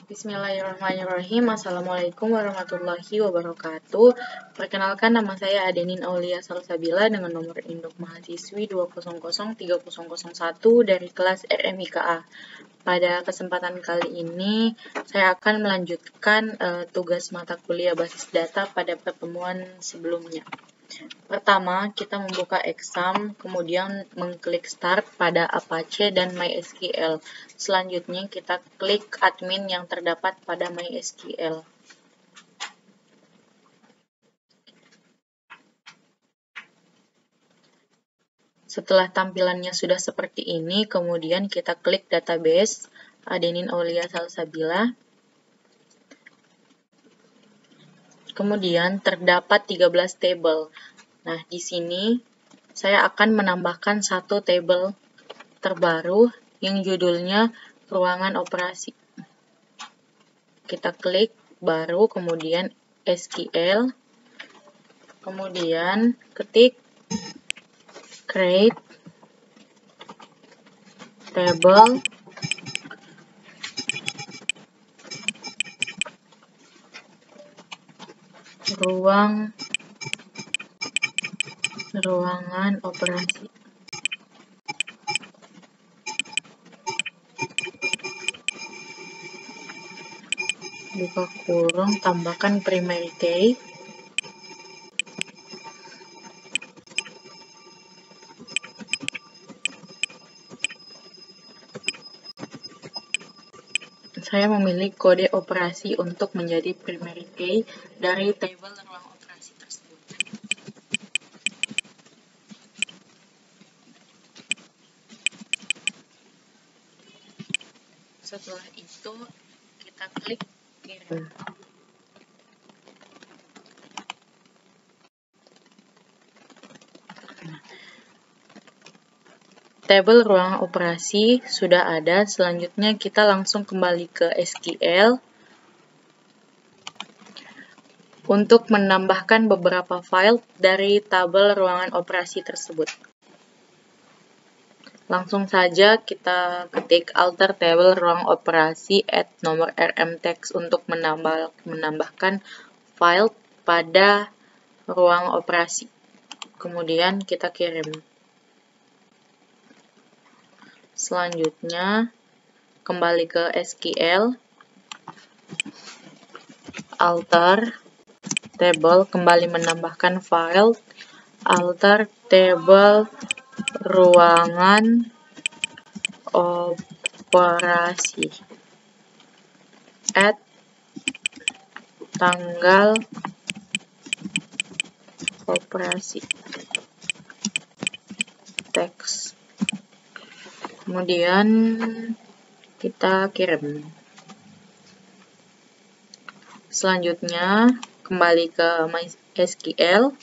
Bismillahirrahmanirrahim. Assalamualaikum warahmatullahi wabarakatuh. Perkenalkan, nama saya Adenin Aulia Salsabila dengan nomor induk mahasiswi 2003001 dari kelas RMIKA. Pada kesempatan kali ini, saya akan melanjutkan tugas mata kuliah basis data pada pertemuan sebelumnya. Pertama, kita membuka exam, kemudian mengklik start pada Apache dan MySQL. Selanjutnya, kita klik admin yang terdapat pada MySQL. Setelah tampilannya sudah seperti ini, kemudian kita klik database, Adenin Aulia Salsabila. Kemudian terdapat 13 tabel. Nah, di sini saya akan menambahkan satu tabel terbaru yang judulnya ruangan operasi. Kita klik baru, kemudian SQL, kemudian ketik create table ruangan operasi. Buka kurung, tambahkan primary key. Saya memilih kode operasi untuk menjadi primary key dari tabel ruang operasi tersebut. Setelah itu, kita klik kirim. Tabel ruang operasi sudah ada. Selanjutnya kita langsung kembali ke SQL untuk menambahkan beberapa file dari tabel ruangan operasi tersebut. Langsung saja kita ketik alter table ruang operasi add nomor rmtext untuk menambahkan file pada ruang operasi. Kemudian kita kirim. Selanjutnya kembali ke SQL, alter table, kembali menambahkan file alter table ruangan operasi add tanggal operasi teks. Kemudian kita kirim. Selanjutnya kembali ke MySQL,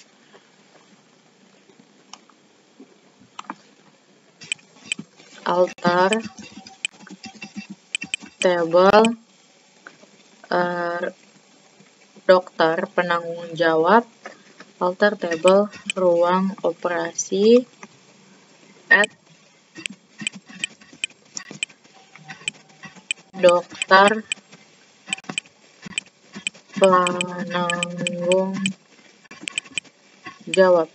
alter table dokter penanggung jawab, alter table ruang operasi add dokter penanggung jawab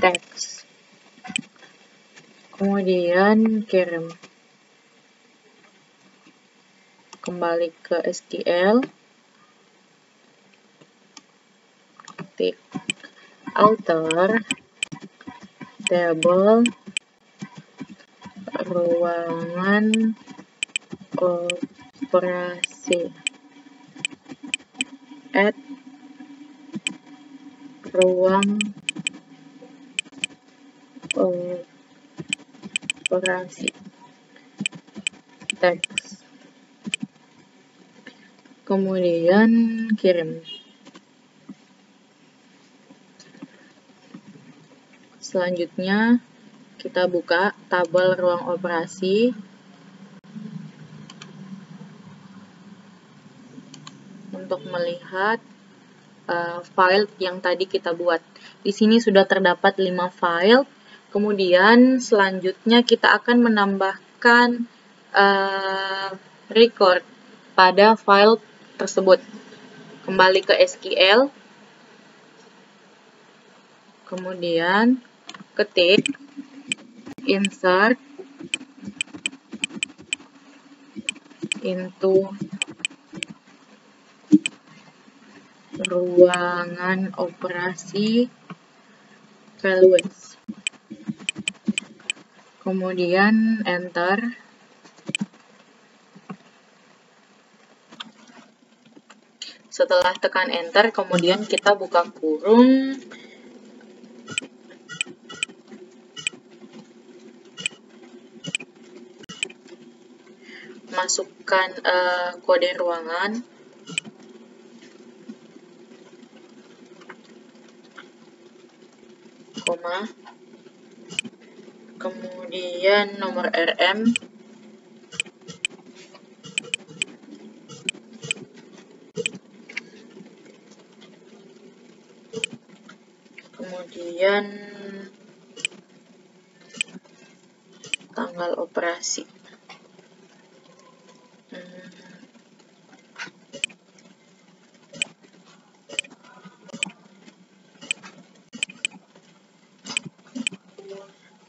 teks. Kemudian kirim. Kembali ke SQL, ketik alter table ruangan operasi add ruang operasi teks. Kemudian kirim. Selanjutnya kita buka tabel ruang operasi untuk melihat file yang tadi kita buat. Di sini sudah terdapat 5 file. Kemudian selanjutnya kita akan menambahkan record pada file tersebut. Kembali ke SQL, kemudian ketik insert into ruangan operasi values. Kemudian enter. Setelah tekan enter, kemudian kita buka kurung. Masukkan kode ruangan. Koma. Kemudian nomor RM. Kemudian tanggal operasi.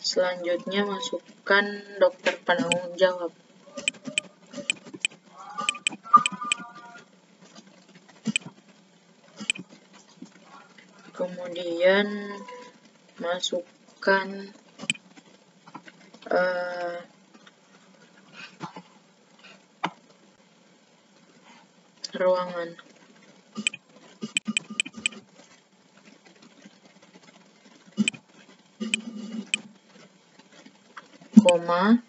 Selanjutnya masukkan dokter penanggung jawab. Kemudian masukkan ruangan. Koma.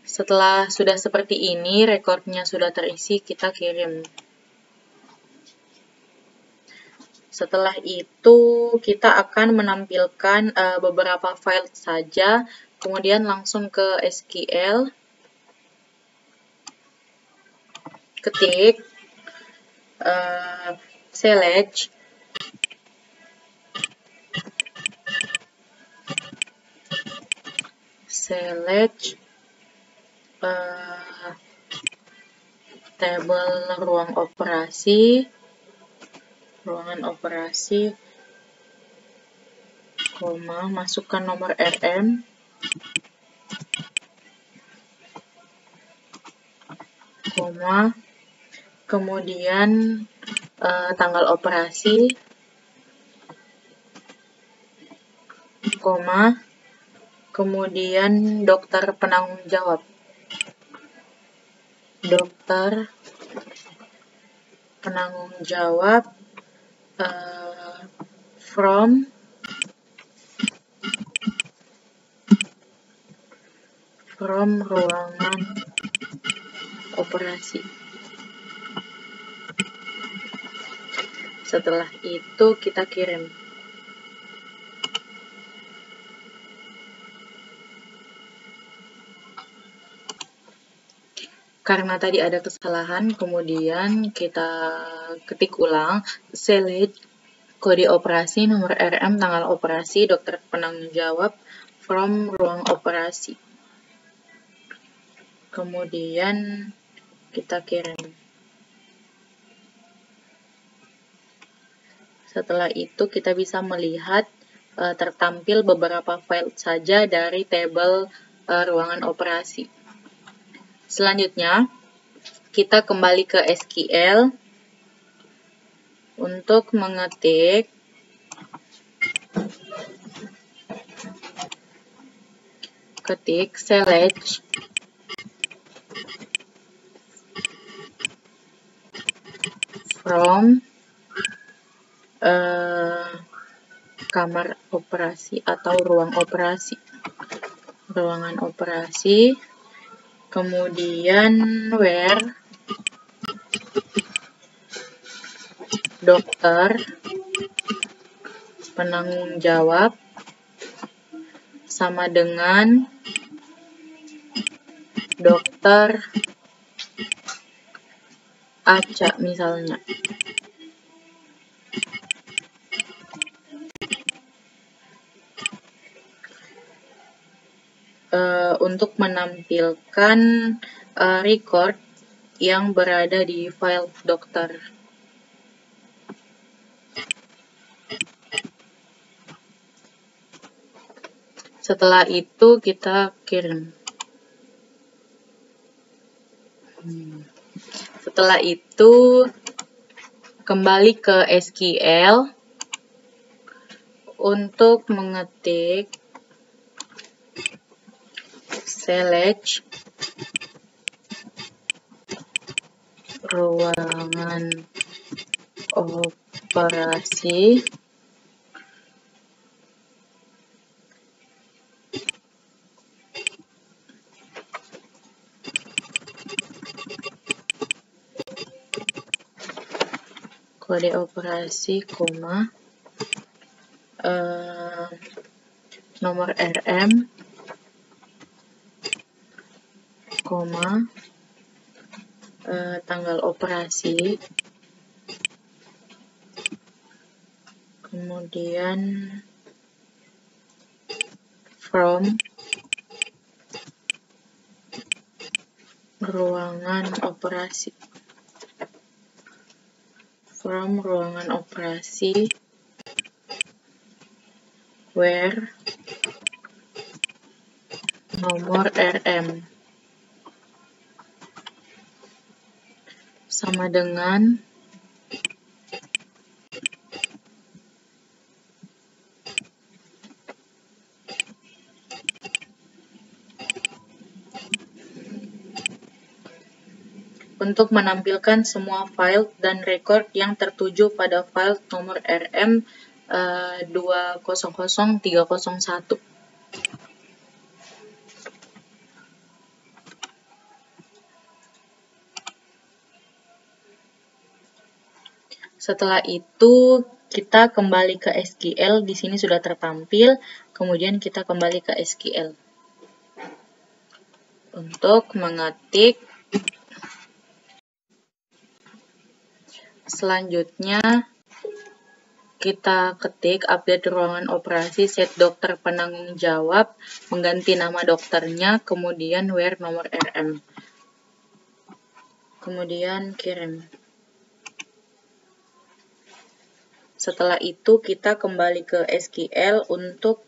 Setelah sudah seperti ini, rekornya sudah terisi, kita kirim. Setelah itu, kita akan menampilkan beberapa file saja, kemudian langsung ke SQL, ketik, select, tabel ruangan operasi, koma, masukkan nomor RM, koma, kemudian tanggal operasi, koma, kemudian dokter penanggung jawab. Dokter penanggung jawab from ruangan operasi. Setelah itu kita kirim. Karena tadi ada kesalahan, kemudian kita ketik ulang, select kode operasi, nomor RM, tanggal operasi, dokter penanggung jawab, from ruang operasi. Kemudian kita kirim. Setelah itu kita bisa melihat tertampil beberapa file saja dari tabel ruangan operasi. Selanjutnya, kita kembali ke SQL untuk mengetik select from kamar operasi atau ruangan operasi, kemudian where dokter penanggung jawab sama dengan dokter Aca misalnya. untuk menampilkan record yang berada di file dokter. Setelah itu kita kirim. Setelah itu kembali ke SQL untuk mengetik select ruangan operasi kode operasi, nomor RM, tanggal operasi, kemudian from ruangan operasi, where nomor RM sama dengan untuk menampilkan semua file dan record yang tertuju pada file nomor RM 200301. Setelah itu kita kembali ke SQL, di sini sudah tertampil, kemudian kita kembali ke SQL untuk mengetik. Selanjutnya kita ketik update ruangan operasi, set dokter penanggung jawab, mengganti nama dokternya, kemudian where nomor RM, kemudian kirim. Setelah itu kita kembali ke SQL untuk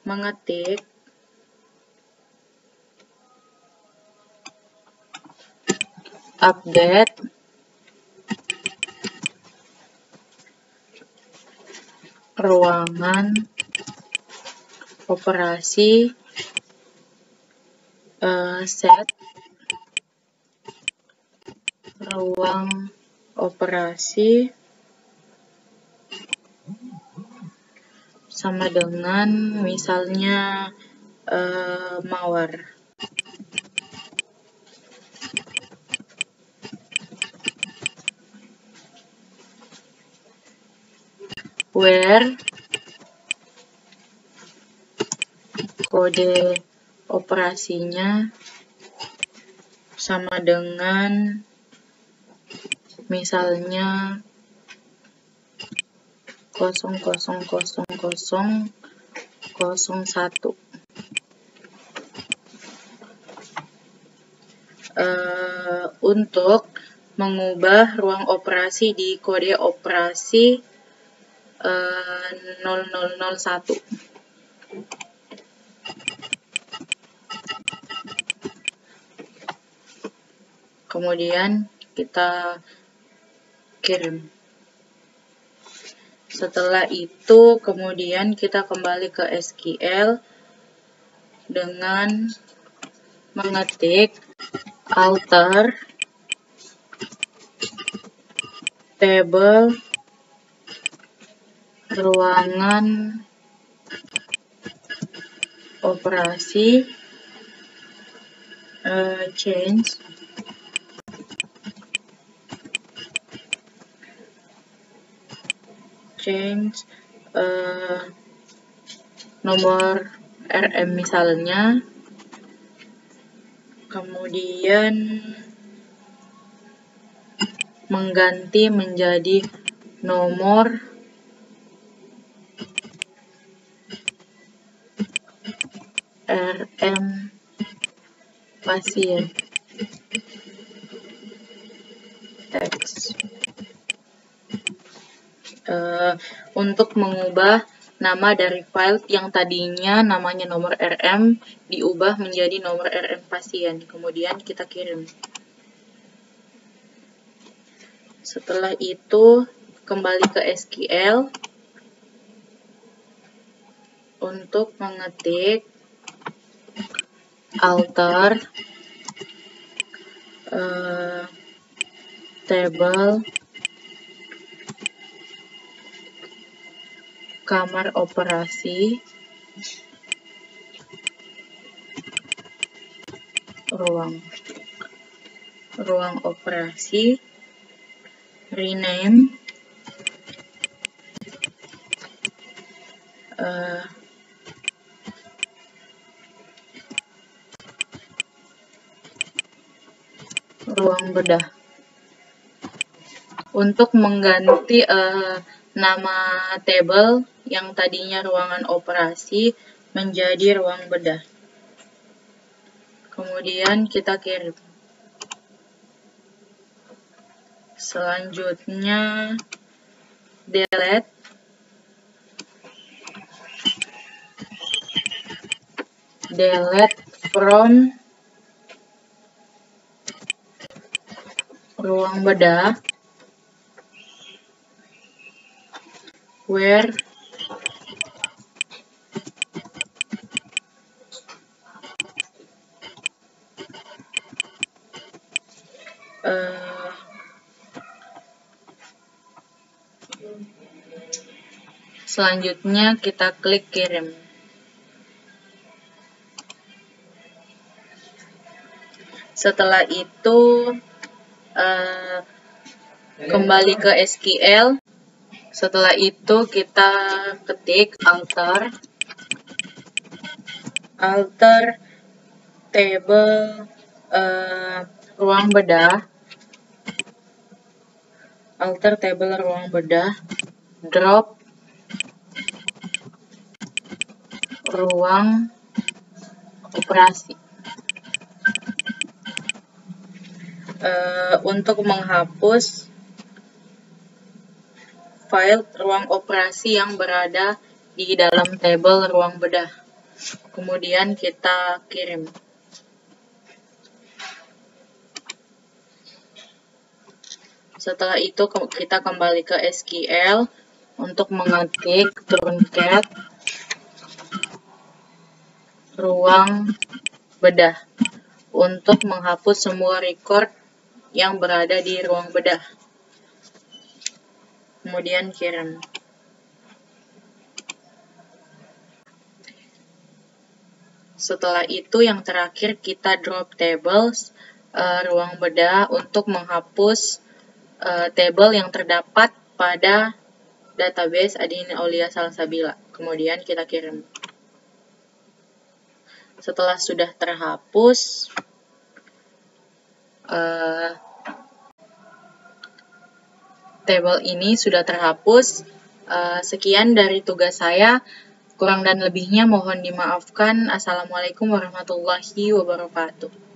mengetik update ruangan operasi, set ruang operasi sama dengan misalnya mawar. Where kode operasinya sama dengan misalnya 000001. Untuk mengubah ruang operasi di kode operasi 0001. Kemudian kita kirim. Setelah itu kemudian kita kembali ke SQL dengan mengetik alter table ruangan operasi, change nomor RM misalnya, kemudian mengganti menjadi nomor RM pasien X. Untuk mengubah nama dari file yang tadinya namanya nomor RM diubah menjadi nomor RM pasien. Kemudian kita kirim. Setelah itu kembali ke SQL untuk mengetik alter table kamar operasi ruang operasi rename ruang bedah. Untuk mengganti nama table yang tadinya ruangan operasi menjadi ruang bedah. Kemudian kita kirim. Selanjutnya delete from ruang bedah where selanjutnya kita klik kirim. Setelah itu kembali ke SQL. Setelah itu kita ketik alter table ruang bedah, drop ruang operasi. Untuk menghapus file ruang operasi yang berada di dalam tabel ruang bedah. Kemudian kita kirim. Setelah itu kita kembali ke SQL untuk mengetik truncat ruang bedah untuk menghapus semua record yang berada di ruang bedah. Kemudian kirim. Setelah itu yang terakhir kita drop tables ruang bedah untuk menghapus table yang terdapat pada database Adin Aulia Salsabila. Kemudian kita kirim. Setelah sudah terhapus, table ini sudah terhapus. Sekian dari tugas saya. Kurang dan lebihnya mohon dimaafkan. Assalamualaikum warahmatullahi wabarakatuh.